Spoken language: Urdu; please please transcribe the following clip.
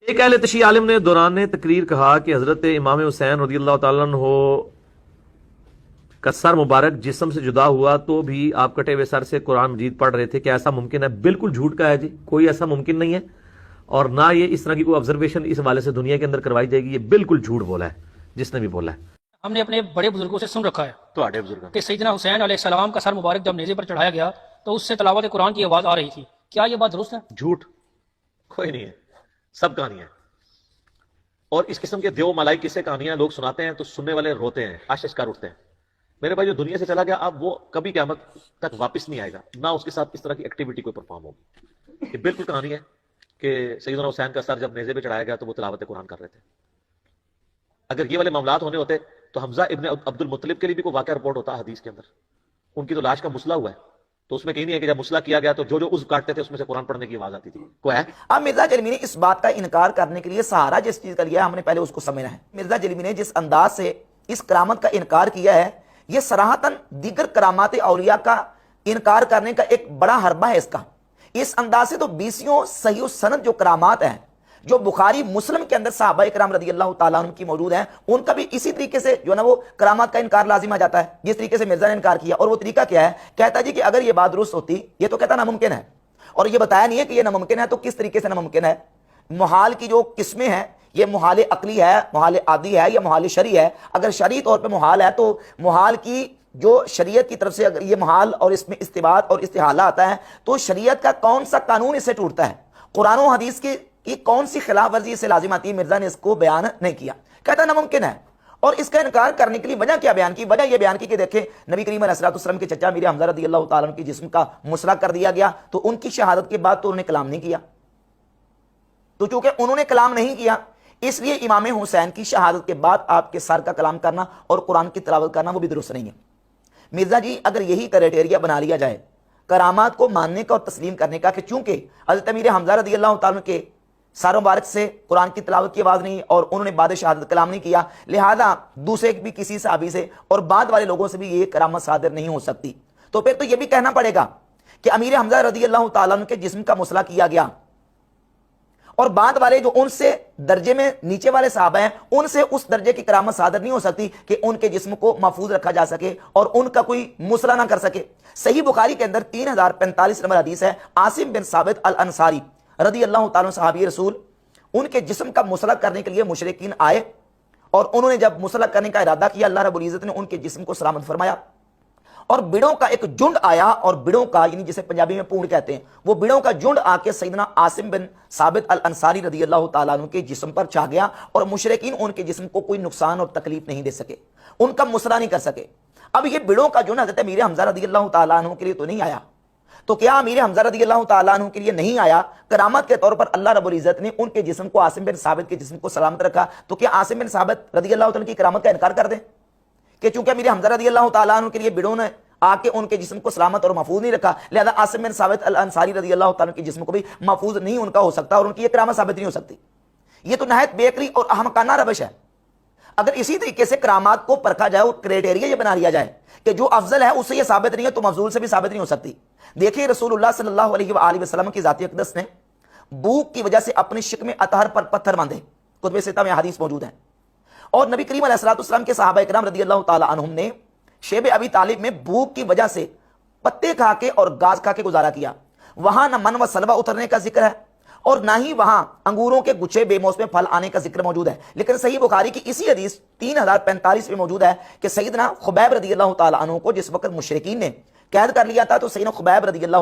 ایک اہل تشیع عالم نے دوران تقریر کہا کہ حضرت امام حسین رضی اللہ تعالیٰ عنہ کا سر مبارک جسم سے جدا ہوا تو بھی آپ کٹے ہوئے سر سے قرآن مجید پڑھ رہے تھے، کیا ایسا ممکن ہے؟ بالکل جھوٹ کا ہے جی، کوئی ایسا ممکن نہیں ہے، اور نہ یہ اس طرح کی کوئی آبزرویشن اس حوالے سے دنیا کے اندر کروائی جائے گی، یہ بالکل جھوٹ بولا ہے جس نے بھی بولا ہے۔ ہم نے اپنے بڑے بزرگوں سے سن رکھا ہے تواڈے بزرگاں کہ سیدنا حسین علیہ السلام کا سر مبارک جب نیزے پر چڑھایا گیا تو اس سے تلاوت قرآن کی آواز آ رہی تھی، کیا یہ بات درست ہے؟ جھوٹ کوئی نہیں ہے، سب کہانیاں ہیں، اور اس قسم کے دیو ملائی قصے کہانیاں لوگ سناتے ہیں تو سننے والے روتے ہیں، اشکار اٹھتے ہیں۔ میرے بھائی جو دنیا سے چلا گیا اب وہ کبھی قیامت تک واپس نہیں آئے گا، نہ اس کے ساتھ اس طرح کی ایکٹیویٹی کوئی پرفارم ہوگی۔ یہ بالکل کہانی ہے کہ سیدنا حسین کا سر جب نیزے پہ چڑھایا گیا تو وہ تلاوت قرآن کر رہے تھے۔ اگر یہ والے معاملات ہونے ہوتے تو حمزہ ابن عبد المطلب کے لیے بھی کوئی واقعہ رپورٹ ہوتا حدیث کے اندر، ان کی تو لاش کا مسئلہ ہوا ہے، تو اس میں کہیں نہیں ہے کہ جب مسئلہ کیا گیا تو جو عضو کاٹتے تھے اس میں سے قرآن پڑھنے کی آواز آتی تھی، کوئی ہے؟ اب مرزا جلیمی نے اس بات کا انکار کرنے کے لیے سہارا جس چیز کا لیا ہم نے پہلے اس کو سمجھنا ہے۔ مرزا جلیمی نے جس انداز سے اس کرامت کا انکار کیا ہے یہ صراحتاً دیگر کرامات اولیاء کا انکار کرنے کا ایک بڑا حربہ ہے۔ اس انداز سے تو بیسیوں صحیح و سند جو کرامات ہیں جو بخاری مسلم کے اندر صحابہ اکرام رضی اللہ تعالیٰ عنہ کی موجود ہیں ان کا بھی اسی طریقے سے جو نا وہ کرامات کا انکار لازم آ جاتا ہے جس طریقے سے مرزا نے انکار کیا۔ اور وہ طریقہ کیا ہے؟ کہتا جی کہ اگر یہ بات درست ہوتی، یہ تو کہتا ناممکن ہے، اور یہ بتایا نہیں ہے کہ یہ ناممکن ہے، تو کس طریقے سے ناممکن ہے؟ محال کی جو قسمیں ہیں یہ محال عقلی ہے، محال عادی ہے یا محال شرعی ہے۔ اگر شرعی طور پہ محال ہے تو محال کی جو شریعت کی طرف سے اگر یہ محال اور اس میں استباط اور استحالہ آتا ہے تو شریعت کا کون سا قانون اس سے ٹوٹتا ہے؟ قرآن و حدیث کی کون سی خلاف ورزی اس سے لازم آتی ہے؟ مرزا نے اس کو بیان نہیں کیا، کہتا ناممکن ہے۔ اور اس کا انکار کرنے کے لیے وجہ کیا بیان کی؟ وجہ یہ بیان کی کہ دیکھیں نبی کریم علیہ السلام کے چچا امیر حمزہ رضی اللہ تعالیٰ عنہ کی جسم کا مسلح کر دیا گیا تو ان کی شہادت کے بعد تو انہوں نے کلام نہیں کیا، تو چونکہ انہوں نے کلام نہیں کیا اس لیے امام حسین کی شہادت کے بعد آپ کے سر کا کلام کرنا اور قرآن کی تلاوت کرنا وہ بھی درست نہیں ہے۔ مرزا جی اگر یہی کرائٹیریا بنا لیا جائے کرامات کو ماننے کا اور تسلیم کرنے کا کہ چونکہ حضرت امیر حمزہ رضی اللہ تعالیٰ عنہ کے سر مبارک سے قرآن کی تلاوت کی آواز نہیں اور انہوں نے بعد شہادت کلام نہیں کیا، لہذا دوسرے بھی کسی صحابی سے اور بعد والے لوگوں سے بھی یہ کرامت صادر نہیں ہو سکتی، تو پھر تو یہ بھی کہنا پڑے گا کہ امیر حمزہ رضی اللہ تعالیٰ عنہ کے جسم کا مسلح کیا گیا اور بعد والے جو ان سے درجے میں نیچے والے صحابہ ہیں ان سے اس درجے کی کرامت صادر نہیں ہو سکتی کہ ان کے جسم کو محفوظ رکھا جا سکے اور ان کا کوئی مسئلہ نہ کر سکے۔ صحیح بخاری کے اندر 3045 نمبر حدیث ہے، عاصم بن ثابت الانصاری رضی اللہ تعالیٰ صحابی رسول، ان کے جسم کا مسئلہ کرنے کے لیے مشرکین آئے اور انہوں نے جب مسئلہ کرنے کا ارادہ کیا اللہ رب العزت نے ان کے جسم کو سلامت فرمایا، اور بڑوں کا ایک جھنڈ آیا، اور بڑوں کا یعنی جسے پنجابی میں پونڈ کہتے ہیں، وہ بڑوں کا جھنڈ آ کے سیدنا عاصم بن ثابت الانصاری رضی اللہ تعالیٰ عنہ کے جسم پر چھا گیا اور مشرکین ان کے جسم کو کوئی نقصان اور تکلیف نہیں دے سکے، ان کا مسئلہ نہیں کر سکے۔ اب یہ بڑوں کا جھنڈ حضرت امیر حمزہ رضی اللہ تعالیٰ عنہ کے لیے تو نہیں آیا، تو کیا امیر حمزہ رضی اللہ تعالیٰ عنہ کے لیے نہیں آیا؟ کرامت کے طور پر اللہ رب العزت نے ان کے جسم کو عاصم بن ثابت کے جسم کو سلامت رکھا، تو کیا عاصم بن ثابت رضی اللہ تعالیٰ کی کرامت کا انکار کر دیں کہ چونکہ امیر حمزہ رضی اللہ تعالیٰ عنہ کے لیے بڑوں نے آ کے ان کے جسم کو سلامت اور محفوظ نہیں رکھا، لہذا عاصم بن ثابت الانصاری رضی اللہ تعالیٰ کے جسم کو بھی محفوظ نہیں ان کا ہو سکتا اور ان کی یہ کرامت ثابت نہیں ہو سکتی؟ یہ تو نہایت بے عقلی اور احمقانہ روش ہے۔ اگر اسی طریقے سے کرامات کو پرکھا جائے اور کرائٹیریا یہ بنا لیا جائے کہ جو افضل ہے اس سے یہ ثابت نہیں ہے تو مفضول سے بھی ثابت نہیں ہو سکتی۔ دیکھیے رسول اللہ صلی اللہ علیہ وآلہ وسلم کی ذات اقدس نے بھوک کی وجہ سے اپنے شکم اطہر پر پتھر باندھے، کتب ستہ میں حدیث موجود ہیں، اور نبی کریم علیہ السلام کے صحابہ اکرام رضی اللہ تعالی عنہم نے شیب ابی طالب میں بھوک کی وجہ سے پتے کھا کے اور گاز کھا کے گزارا کیا۔ وہاں نہ من و سلوہ اترنے کا ذکر ہے اور نہ ہی وہاں انگوروں کے گچھے بے موسم پھل آنے کا ذکر موجود ہے، لیکن صحیح بخاری کی اسی حدیث 3045 میں موجود ہے کہ سیدنا خبیب رضی اللہ تعالی عنہ کو جس وقت مشرکین نے قید کر لیا تھا تو سیدنا خبیب رضی اللہ